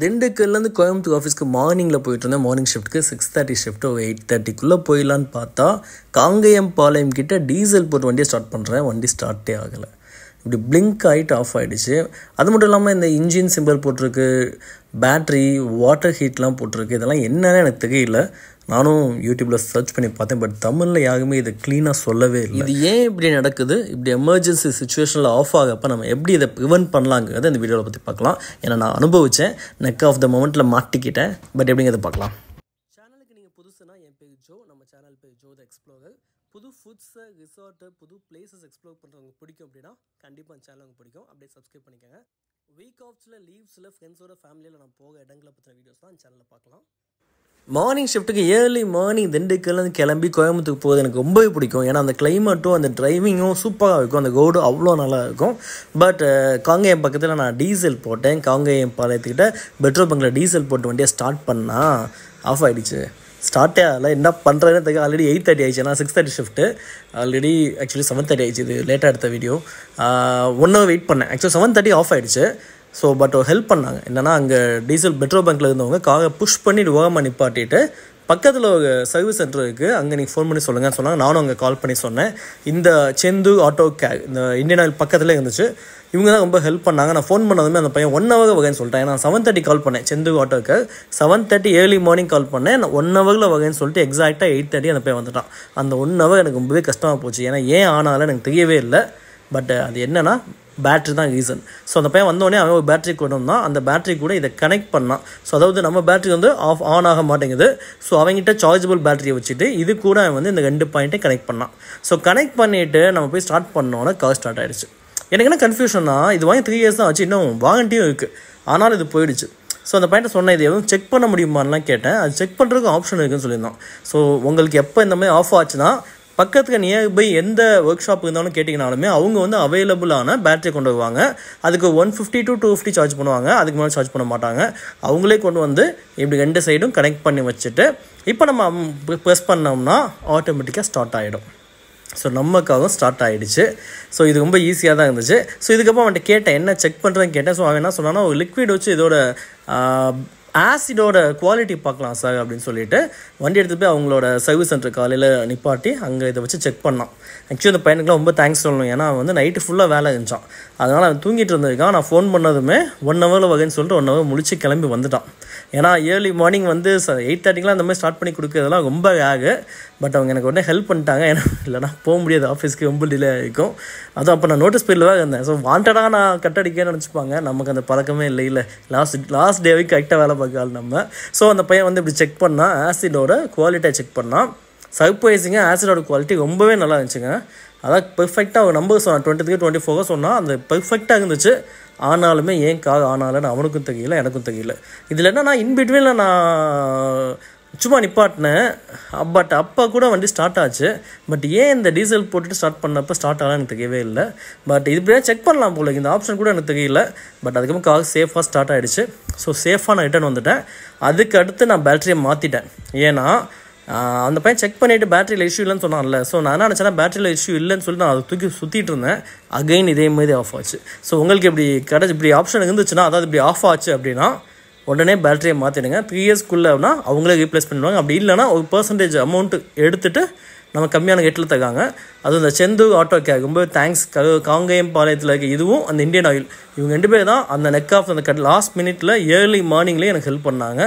திண்டுக்கல்லேருந்து கோயம்புத்தூர் ஆஃபீஸ்க்கு மார்னிங்கில் போயிட்டு இருந்தேன். மார்னிங் ஷிஃப்ட்டுக்கு 6:30 ஷிஃப்ட்டு 8:30க்குள்ளே போயிடலான்னு பார்த்தா காங்கேயம்பாளையம் கிட்ட டீசல் போட்டு வண்டியை ஸ்டார்ட் பண்ணுறேன். வண்டி ஸ்டார்ட்டே ஆகலை. இப்படி பிளிங்க் ஆகிட்டு ஆஃப் ஆகிடுச்சு. அது மட்டும் இல்லாமல் இந்த இன்ஜின் சிம்பிள் போட்டிருக்கு, பேட்ரி, வாட்டர் ஹீட்லாம் போட்டிருக்கு. இதெல்லாம் என்னன்னு எனக்கு தெரியல. நானும் யூடியூப்பில் சர்ச் பண்ணி பார்த்தேன். பட் தமிழில் யாருமே இதை க்ளீனாக சொல்லவே இல்லை. இது ஏன் இப்படி நடக்குது, இப்படி எமர்ஜென்சி சுச்சுவேஷனில் ஆஃப் ஆகப்போ நம்ம எப்படி இதை ப்ரிவென்ட் பண்ணலாங்கிறத இந்த வீடியோவில் பற்றி பார்க்கலாம். ஏன்னா நான் அனுபவித்தேன், நெக் ஆஃப் த மொமெண்ட்டில் மாட்டிக்கிட்டேன். பட் எப்படிங்கிறத பார்க்கலாம். சேனலுக்கு நீங்கள் புதுசுனா என் பேர் ஜோ, நம்ம சேனல் பேர் ஜோ த எக்ஸ்ப்ளோரர். புது ஃபுட்ஸை, ரிசார்ட்டு, புது பிளேசஸ் எக்ஸ்ப்ளோர் பண்ணுறவங்க பிடிக்கும் அப்படின்னா கண்டிப்பாக அந்த சேனல் உங்களுக்கு பிடிக்கும். அப்படியே சப்ஸ்கிரைப் பண்ணிக்கோங்க. வீக் ஆஃப்ஸில், லீவ்ஸில், ஃப்ரெண்ட்ஸோட, ஃபேமிலியில் நான் போக இடங்களை பற்றின வீடியோஸ் தான் சேனலில் பார்க்கலாம். மார்னிங் ஷிஃப்ட்டுக்கு ஏர்லி மார்னிங் திண்டுக்கல்லேருந்து கிளம்பி கோயம்புத்தூர் போகிறது எனக்கு ரொம்பவே பிடிக்கும். ஏன்னா அந்த கிளைமேட்டும் அந்த டிரைவிங்கும் சூப்பராக இருக்கும். அந்த ரோடு அவ்வளோ நல்லா இருக்கும். பட் காங்கேயம் பக்கத்தில் நான் டீசல் போட்டேன். காங்கேயம் பாளையத்துக்கிட்ட பெட்ரோல் பங்கில் டீசல் போட்டு வண்டியை ஸ்டார்ட் பண்ணால் ஆஃப் ஆகிடுச்சு. ஸ்டார்ட்டே ஆகலை. என்ன பண்ணுறதுன்னு தெரியும். ஆல்ரெடி 8:30 ஆயிடுச்சு. நான் 6:30 ஷிஃப்ட்டு. ஆல்ரெடி ஆக்சுவலி 7:30 ஆயிடுச்சு. இது லேட்டாக எடுத்த வீடியோ. 1 hour வெயிட் பண்ணேன். ஆக்சுவலி 7:30 ஆஃப் ஆகிடுச்சு. ஸோ பட் ஹெல்ப் பண்ணாங்க. என்னென்னா அங்கே டீசல் பெட்ரோல் பங்க்கில் இருந்தவங்க காரை புஷ் பண்ணி ஓரமாக நிப்பாட்டிட்டு பக்கத்தில் ஒரு சர்வீஸ் சென்டர் இருக்குது, அங்கே நீங்கள் ஃபோன் பண்ணி சொல்லுங்கன்னு சொன்னாங்க. நானும் அங்கே கால் பண்ணி சொன்னேன். இந்த செந்து ஆட்டோ கேப் இந்த இந்தியன் ஆயில் பக்கத்தில் இருந்துச்சு. இவங்க தான் ரொம்ப ஹெல்ப் பண்ணாங்க. நான் ஃபோன் பண்ணதுமே அந்த பையன் 1 hour வகைன்னு சொல்லிட்டேன். நான் 7:30 கால் பண்ணேன் செந்து ஆட்டோக்கு. 7:30 ஏர்லி மார்னிங் கால் பண்ணேன். நான் 1 hour வகைன்னு சொல்லிட்டு எக்ஸாக்டாக 8:30 அந்த பையன் வந்துட்டான். அந்த 1 hour எனக்கு ரொம்பவே கஷ்டமாக போச்சு. ஏன்னா ஏன் ஆனாலும் எனக்கு தெரியவே இல்லை. பட் அது என்னென்னா பேட்ரி தான் ரீசன். ஸோ அந்த பையன் வந்தோடனே அவன் ஒரு பேட்ரி கொண்டு வந்தான். அந்த பேட்ரி கூட இதை கனெக்ட் பண்ணான். ஸோ அதாவது நம்ம பேட்ரி வந்து ஆன் ஆக மாட்டேங்குது. ஸோ அவங்ககிட்ட சார்ஜபிள் பேட்டரியை வச்சுட்டு இது கூட அவன் வந்து இந்த 2 பாயிண்ட்டை கனெக்ட் பண்ணான். ஸோ கனெக்ட் பண்ணிவிட்டு நம்ம போய் ஸ்டார்ட் பண்ணோன்னா கார் ஸ்டார்ட் ஆகிடுச்சு. எனக்கு என்ன கன்ஃபியூஷன்னா, இது வாங்கி 3 years தான் ஆச்சு, இன்னும் வாரண்டியும் இருக்குது, ஆனாலும் இது போயிடுச்சு. ஸோ அந்த பையனை சொன்னேன், இது எதுவும் செக் பண்ண முடியுமான்லாம் கேட்டேன். அது செக் பண்ணுறதுக்கு ஆப்ஷன் இருக்குன்னு சொல்லியிருந்தான். ஸோ உங்களுக்கு எப்போ இந்த மாதிரி ஆஃப் ஆச்சுன்னா பக்கத்துக்கு நியர்பை எந்த ஒர்க் ஷாப் இருந்தாலும் கேட்டிங்கனாலுமே அவங்க வந்து அவைலபிளான பேட்டரி கொண்டு வருவாங்க. அதுக்கு 150 to 250 சார்ஜ் பண்ணுவாங்க. அதுக்கு மேலே சார்ஜ் பண்ண மாட்டாங்க. அவங்களே கொண்டு வந்து இப்படி 2 சைடும் கனெக்ட் பண்ணி வச்சுட்டு இப்போ நம்ம ப்ரெஸ் பண்ணோம்னா ஆட்டோமேட்டிக்காக ஸ்டார்ட் ஆகிடும். ஸோ நமக்காகவும் ஸ்டார்ட் ஆகிடுச்சு. ஸோ இது ரொம்ப ஈஸியாக தான் இருந்துச்சு. ஸோ இதுக்கப்புறம் அவன்கிட்ட கேட்டேன், என்ன செக் பண்ணுறேன்னு கேட்டேன். ஸோ அவன் என்ன சொன்னான்னா, ஒரு லிக்விட் வச்சு இதோட ஆசிடோட குவாலிட்டி பார்க்கலாம் சார் அப்படின்னு சொல்லிட்டு வண்டி எடுத்து போய் அவங்களோட சர்வீஸ் சென்டர் காலையில் நிப்பாட்டி அங்கே இதை வச்சு செக் பண்ணான். ஆக்சுவலி அந்த பையனுக்குலாம் ரொம்ப தேங்க்ஸ் சொல்லணும். ஏன்னா அவன் வந்து நைட்டு ஃபுல்லாக வேலை இருந்துச்சான். அதனால் அவன் தூங்கிட்டு இருந்திருக்கான். நான் ஃபோன் பண்ணதுமே 1 hour வகைன்னு சொல்லிட்டு 1 hour முழிச்சு கிளம்பி வந்துட்டான். ஏன்னா ஏர்லி மார்னிங் வந்து 8:30க்கெலாம் அந்த மாதிரி ஸ்டார்ட் பண்ணி கொடுக்குறதெல்லாம் ரொம்ப ஆகு. பட் அவங்க எனக்கு உடனே ஹெல்ப் பண்ணிட்டாங்க. ஏன்னா இல்லைனா போக முடியாது, ஆஃபீஸ்க்கு ரொம்ப டிலே ஆகிக்கும். அதுவும் அப்போ நான் நோட்டீஸ் பீரியடில் தான் இருந்தேன். ஸோ வாண்டடாக நான் கட்டடிக்கன்னு நினச்சிப்பாங்க. நமக்கு அந்த பழக்கமே இல்லை. லாஸ்ட் டேவுக்கு கரெக்டாக வேலை பார்க்காது நம்ம. ஸோ அந்த பையன் வந்து இப்படி செக் பண்ணால் ஆசிடோட குவாலிட்டியை செக் பண்ணால் சர்ப்ரைசிங்க ஆசிடோட குவாலிட்டி ரொம்பவே நல்லா இருந்துச்சுங்க. அதான் பெர்ஃபெக்டாக ஒரு நம்பர் சொன்னான், 23 24 சொன்னால் அந்த பெர்ஃபெக்டாக இருந்துச்சு. ஆனாலுமே ஏன் கார் ஆனாலும் அவனுக்கும் தெரியல, எனக்கும் தெரியல. இதில் என்னன்னா இன்பிட்வீனில் நான் சும்மா நிப்பாட்டினேன். பட் அப்போ கூட வண்டி ஸ்டார்ட் ஆச்சு. பட் ஏன் இந்த டீசல் போட்டுட்டு ஸ்டார்ட் பண்ணப்போ ஸ்டார்ட் ஆகலாம் எனக்கு தெரியவே இல்லை. பட் இப்படியே செக் பண்ணலாம் போல, இந்த ஆப்ஷன் கூட எனக்கு தெரியல. பட் அதுக்கப்புறம் கார் சேஃபாக ஸ்டார்ட் ஆகிடுச்சு. ஸோ சேஃபாக நான் ரிட்டர்ன் வந்துட்டேன். அதுக்கு அடுத்து நான் பேட்டரியை மாற்றிட்டேன். ஏன்னா அந்த பையன் செக் பண்ணிவிட்டு பேட்டரியில் இஷ்யூ இல்லைன்னு சொன்னான்ல. ஸோ நான் என்ன நினச்சேன்னா பேட்டரியில் இஷ்யூ இல்லைன்னு சொல்லிட்டு நான் அதை தூக்கி சுற்றிட்டு இருந்தேன். அகைன் இதே மாதிரி ஆஃப் ஆச்சு. ஸோ உங்களுக்கு இப்படி ஆப்ஷன் இருந்துச்சுன்னா, அதாவது இப்படி ஆஃப் ஆச்சு அப்படின்னா உடனே பேட்டரியை மாற்றிடுங்க. 3 yearsக்குள்ளேனா அவங்களே ரீப்ளேஸ் பண்ணிடுவாங்க. அப்படி இல்லைனா ஒரு % அமௌண்ட்டு எடுத்துகிட்டு நம்ம கம்மியான ரேட்டில் தராங்க. அதுவும் இந்த செந்து ஆட்டோ கேப் ரொம்ப தேங்க்ஸ். காங்கேயம் பாளையத்தில் இருக்க இதுவும் அந்த இந்தியன் ஆயில், இவங்க 2 பேர் தான் அந்த நெக் ஆஃப் அந்த லாஸ்ட் மினிட்ல ஏர்லி மார்னிங்லேயே எனக்கு ஹெல்ப் பண்ணாங்க.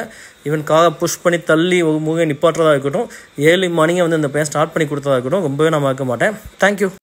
ஈவன் காரை புஷ் பண்ணி தள்ளி ஒரு முக நிப்பாட்டுறதா இருக்கட்டும், ஏர்லி மார்னிங்கே வந்து அந்த பையன் ஸ்டார்ட் பண்ணி கொடுத்ததா இருக்கட்டும், ரொம்பவே நான் மறக்க மாட்டேன். தேங்க்யூ.